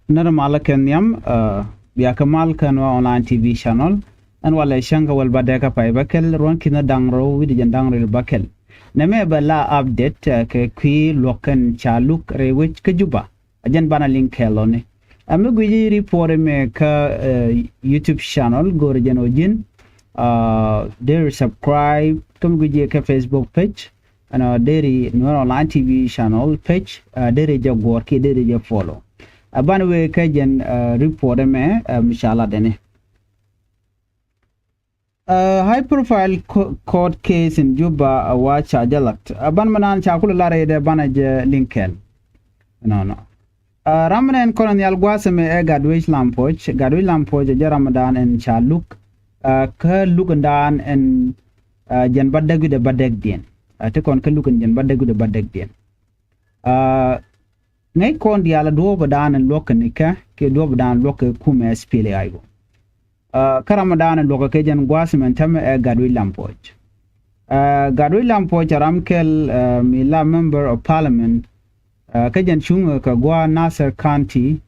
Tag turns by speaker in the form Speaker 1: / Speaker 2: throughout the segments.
Speaker 1: normal kenyam biya kamal kanwa online TV channel an wala shanga wal badaka pay bakel ron kina dangro widi jandangro bakel name bala update ke kwi lokan chaluk rewich ke juba ajan bana link helone ame guji report me ka YouTube channel gorjano jin there subscribe kam guji ka Facebook page ana deri Nuer online TV channel page deri jagor ki deri ja follow aban we ka jen report me inshallah dene high profile court case in Juba wa chargelat aban manan chakul lare de banaje linkel no ramadan colonial gwasame e gadwish lampoch je ramadan en chaluk ka lukandan en jen badegu de badeg dien te kon ka lukan jen badegu de badeg dien ngay kon diala do badan en lokanika ke do badan lok kume spele aygo karamadan en lok ke jen gwasame tame e gadwish lampoch ramkel mila member of parliament kajan chunga ka gwa Nasser County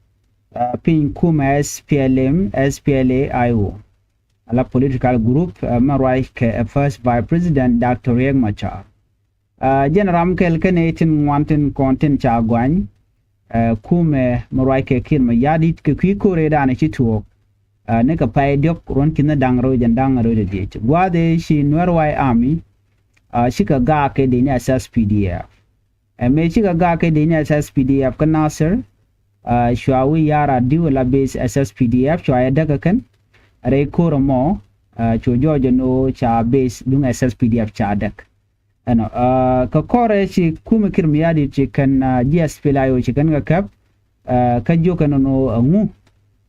Speaker 1: pin kuma SPLA IO ala political group marai ke first by president Dr. Riek Machar jen ramkel kenetin wantin content cha gwany kume marai ke kin ma yadit ke kore da ne chituo ne ka pay diok ron kin dangro jen dangro de dit gwa de shi Nuer army shika ga ke de ne SSPDF me chiga ga ke de ne SSPDF ka Nasser shwawi yara diwla base SSPDF chwa daga kan re koromo cho jojo no cha base dung SSPDF cha dak ano ka kore chi kuma kirmiyadi chi kan GSP layo chi kan ga kap ka joka no ngu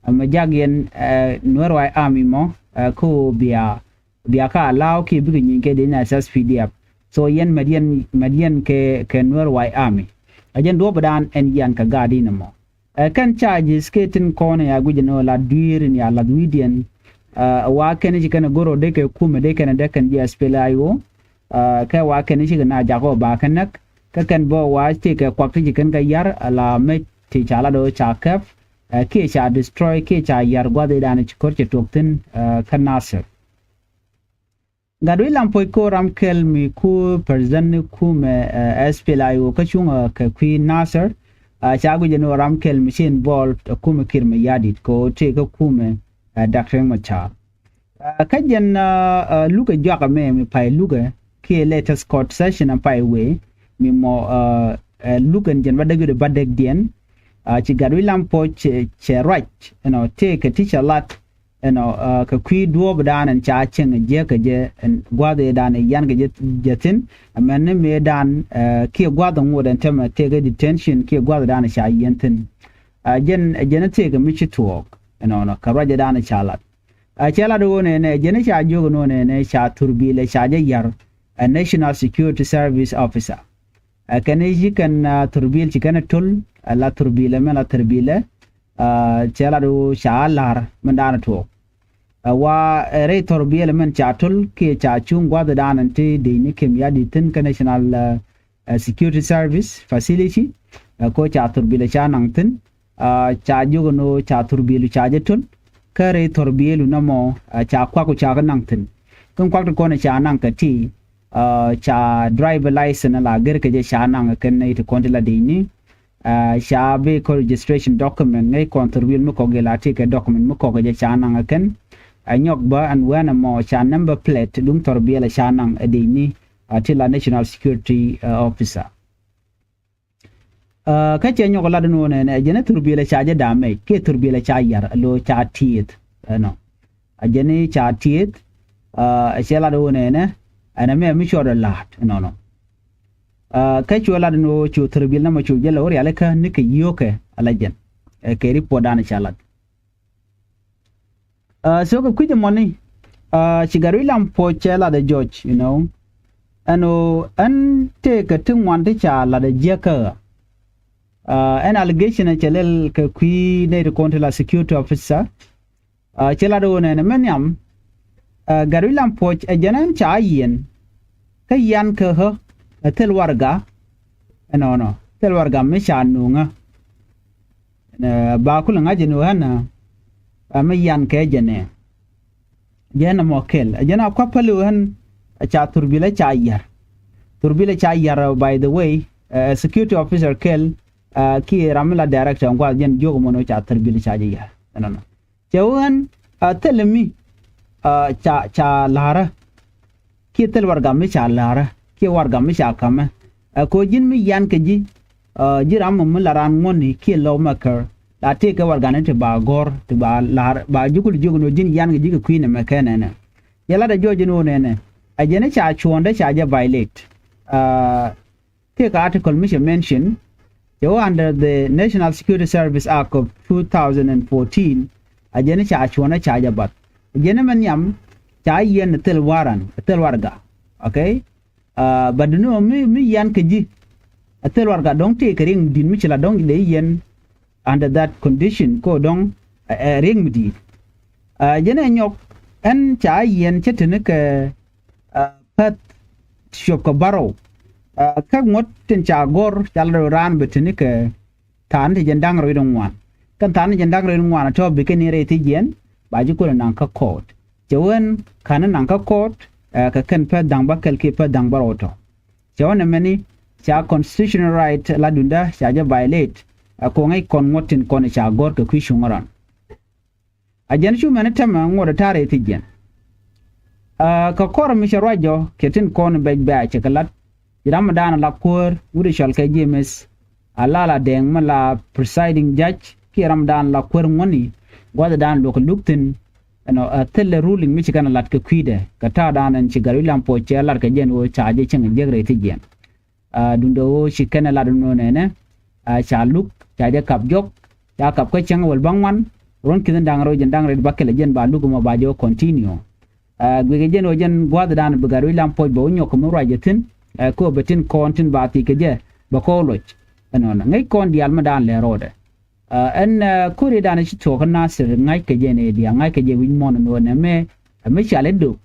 Speaker 1: majagyen Nuer army mo ko biya ka law ki bigin ke de ne SSPDF so yen median ke Nuer army ajen do badan en yan ka gadi namo kan charges ketin kone ya gujeno la duirin ya la duidien wa ken ji kana goro de ke kuma de kana de kan ya spelayo ka wa ken ji na jago ba kanak ka kan bo wa ti ke kwak ji kan ga yar la me ti chala do chakaf ke cha destroy ke cha yar gwa de dan ci korche tokten kan Nasser gadwi lampoy ko ramkel mi ku president ku me SPLAyo ka chunga ka Queen Nasser chagu jeno ramkel machine ball ku me kirme yadit ko te ka ku me Dr. Machar ka jen luka jwaga me mi pai luka ke latest court session and pai we mi mo luka jen badegu de badeg dien chi gadwi lampoy che right take a teacher lot ka kwi duo badan en cha cheng je ka je gwade dan yan ga jetin amene me dan ke gwade ngoden tema te ga detention ke gwade dan cha yentin jen te ga michi talk no ka raje dan cha lat chala do ne jen cha jogo no ne cha turbile cha je yar a national security service officer kane ji kan turbil ci kana tul la turbile me la turbile chala do cha lar mandana talk wa re torbiel men chatul ke cha chung gwa da nanti de ni kem ya ditin ka national security service facility ko cha torbiel cha nangtin cha jugo no cha torbiel cha jetun ka re torbiel no mo cha kwa ko cha nangtin kun kwa ko ne cha nang ka ti cha driver license la ger ke je cha nang ken ne to kontila de ni cha be ko registration document ngai contribution mo ko gelati ke document mo ko je cha nang ken anyok ba an wana mo cha number plate dum torbiela cha nang edini atila national security officer ka che nyok la no ne jene torbiela cha je dame ke torbiela cha yar lo cha tiet no ajene cha tiet che la do ne ana me mi chora lat no ka che la no chu torbiela ma chu je lo ri alaka ne ke yoke alajen ke report dan cha lat so ka kuja money chigari lampo chela the judge and take a thing one teacher la the jeka an allegation chelel ka qui ne the security officer chela do ne menyam gari lampo a janan cha yen ka yan ka ho tel warga no tel warga me cha nunga ba kula ngaje no hana amayan ke jene jena mokel jena kwa palu han cha turbile cha yar by the way security officer kel ki ramla director ngwa jen jogo mono cha turbile cha yar no chewan telmi cha lara ki tel warga mi cha lara ki warga mi cha kama ko jin mi yan ke ji jiram mo laran ngoni ki law maker la te ka warga ne te ba gor te ba lar ba jugul no jin yan ke ji ko queen me kenene yala da jojo no ne ajene cha chuonde cha ja violate take article mission mention you under the National Security Service Act of 2014 ajene cha chuonde cha ja bat ajene man yam cha yen tel warga okay but no mi yan ke ji tel warga dong te kering din mi chila dong de yen under that condition ko dong ring mi di jene nyok en cha yen chetene ke pat shop ko baro ka ngot tin cha gor chal ran betene ke tan de jendang ro dong wan kan tan jendang ro dong wan to be ke ni re ti yen ba ji ko nan ka court jewen kan nan ka court ka kan pa dang ba kel ke pa dang baro to jewen meni cha constitutional right la dunda cha ja violate ko ngai kon ngotin kon cha gor ke ku shungaran ajen shu mena tama ngora tare ti jen ka kor mi sharajo ketin kon be ba che kalat ramadan la kur wuri shal ke jemes alala deng mala presiding judge ki ramadan la kur ngoni gwada dan lo luktin telle ruling mi chikana lat ke kwide ka ta dan en chigaru lampo che lar ke jen o chaje cheng jegre ti jen dundo shikana la no ne cha luk cha de kap jok cha kap ko cheng wal bangwan ron kidan dang ro jen dang red bakele jen ba lugo mo ba jo continue gwe jen o jen gwada dan bugaru lampo bo nyok mo rajetin ko betin kontin ba ti ke je ba ko loch ngai kon dial ma dan le rode en kuri dan chi to kana sir ngai ke je ne dia ngai ke je win mon no ne me chale do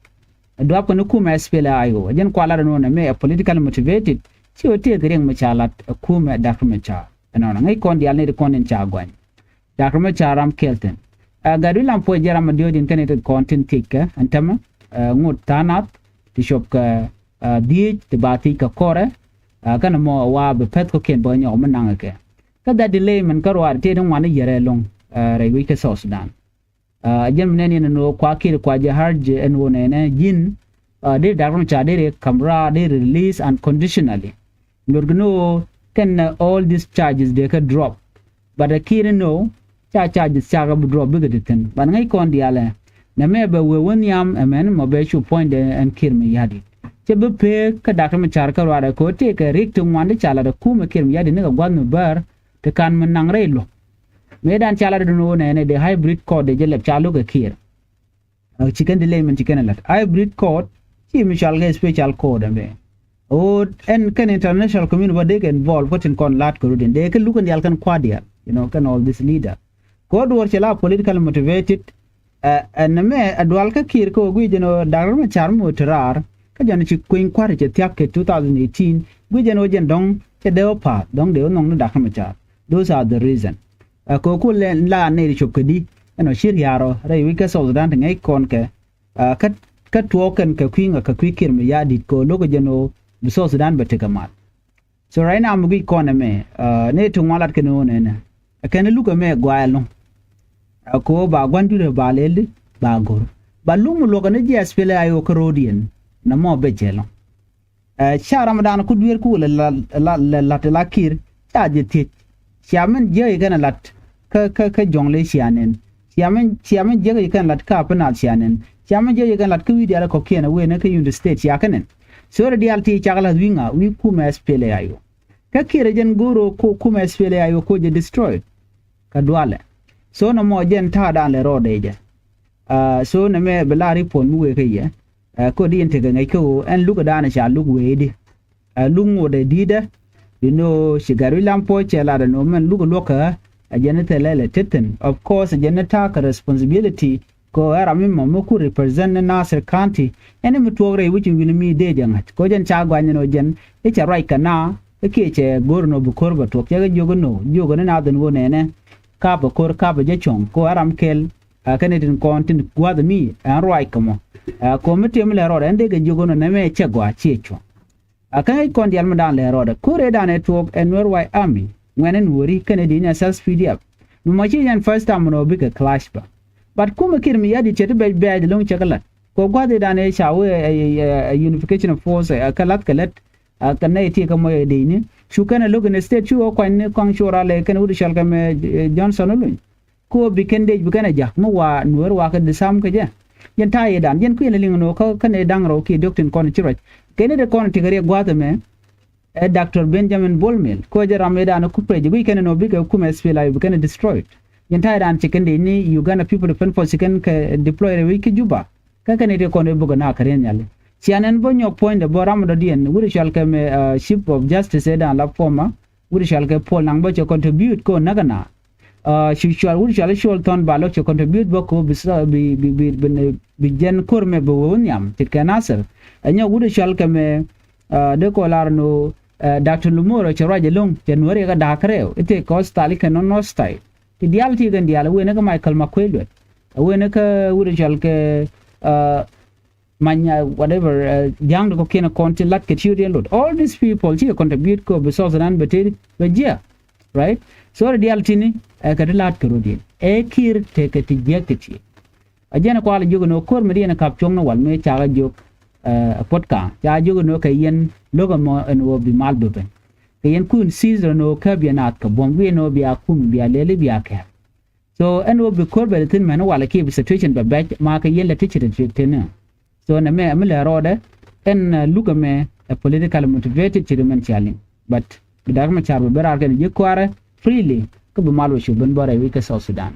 Speaker 1: ko no kuma spela ayo jen kwala no ne me political motivated chi o te greng ma chalat kuma document cha ngai kon dial ne kon en cha gwan document cha ram kelten gadu lam po jera ma diodin connected content tika antama ngut tanat ti shop ka di te bati ka kore kana mo wa be pet ko ken bo nyo man nangake kada delay man karwa te dong wan yere long re wi ke so Sudan jem ne ne no kwa kir kwa je harje en wone ne jin de darum cha de kamra de release unconditionally norgno can all these charges they can drop but the kir no charges cha ga drop big ten ban ngai kon diale na me be we won yam amen mo be chu point and kir me yadi che be pe ka darum cha ka wa ko te ka rik tu wan de chala da kuma kir me yadi ne ga gwan bar te kan man nang re lo medan chala de no ne de hybrid code de jelep chalo ke kir chicken de lemon chicken lat hybrid code chi mi chal ge special code ambe o en kan international community ba de get involved what in kon lat ko den de kan lukan yal kan kwadia kan all this leader code wor chala political motivated en me adwal ka kir ko gwi jeno dagar ma char mo trar ka jan chi queen kware che tiak ke 2018 gwi jeno jen dong che de pa dong de nong da ma char those are the reason ko ko la ne ri chop kedi shir yaro re wi ka so dan ngai kon ke ka token ka kwinga ka kwikir me ya dit ko logo jeno so Sudan bete kamat so right now mugi kon me ne to walat ke no ne kan luka me gwal no ko ba gwandu de ba lele ba gor ba lumu logo ne ji aspele ayo krodian na mo be jelo sha ramadan ku duer ku la kir ta je ti siamen je gana lat ka jongle sianen siamen je gana lat ka penal sianen siamen je gana lat ku wi dia ko kena we ne ka yund state yakanen so reality chagala winga wi kuma spele ayo ka kire jen goro ko kuma spele ayo ko je destroy ka dwale so no mo jen ta dan le rode je so ne me belari pon mu we ke ye ko di inte ga ngai ko en luga dana sha lugu we di lungo de dida shigaru lampo chela da no men lugu loka ajenete lele teten of course ajeneta ka responsibility ko era mimo moku represent Nasser County ene mutwore which will me de jangat ko jen cha gwanya no jen e cha right kana e ke che gorno bu korba to ke jogo no na den wone ne ka ba kor ka ba je chong ko aram kel kanedin kontin gwa da mi an roi kamo ko mete mi le ro ende ga jogo no me che gwa che chong kan kon dial madan le ro da kore da network en Nuer wai army ngenen wori kanedin ya sas pdf no ma chi yan first time no big clash ba but kuma kirmi yadi che be be long chakalat ko gwa da ne shawe unification of force kalat kanai ti kamo de ni shu kana logan state chu ko ne kong shora le kana wudi shal kam Johnson lu ko bikende bikana ja mo wa Nuer wa ka disam ka ja yen ta yedan yen ku ling no ka kana dang ro ki doctor kon chiraj kene de kon tigare gwata me Dr. Benjamin Bolmel ko ja rameda no ku preji bi kana no biga ku mes fela bikana destroyed yen ta yedan chikende ni Uganda people defense force kan ka deploy re wiki juba ka kana de kon buga na karen yale Sianen bonyo point the boram do dien wuri shall come ship of justice edan la forma wuri shall ke pol nang bo contribute ko nagana wuri shall show ton ba lo contribute bo ko bisa bi jen kurme bo wonyam tikanaser anya wuri shall come de ko larno Dr. Lumoro charaje long January ga dakre ite ko stali ke no style ideal ti gan dial we ne ka Michael Makwelwe we ne ka wuri shall ke manya whatever young ko kena content lat ke chiri lot all these people chi contribute ko be source nan betir be ja right so reality ni ka lat ko rodin e kir te ke ti je ke chi ajena ko ala jogo no kor me dina kap chong no wal me cha ga jog podcast ya jogo no ka yen logo mo en wo bi mal be ke yen kun season no ka bi nat ka bom we no bi akum bi alele bi akya so en wo bi kor be tin man wala ke bi situation be back ma ka yen la teacher te ne so na me amle rode en luga me a political motivated chairman challenge but bidar ma charbe berar kan je kware freely ko be malo shu ben bare wi ka South Sudan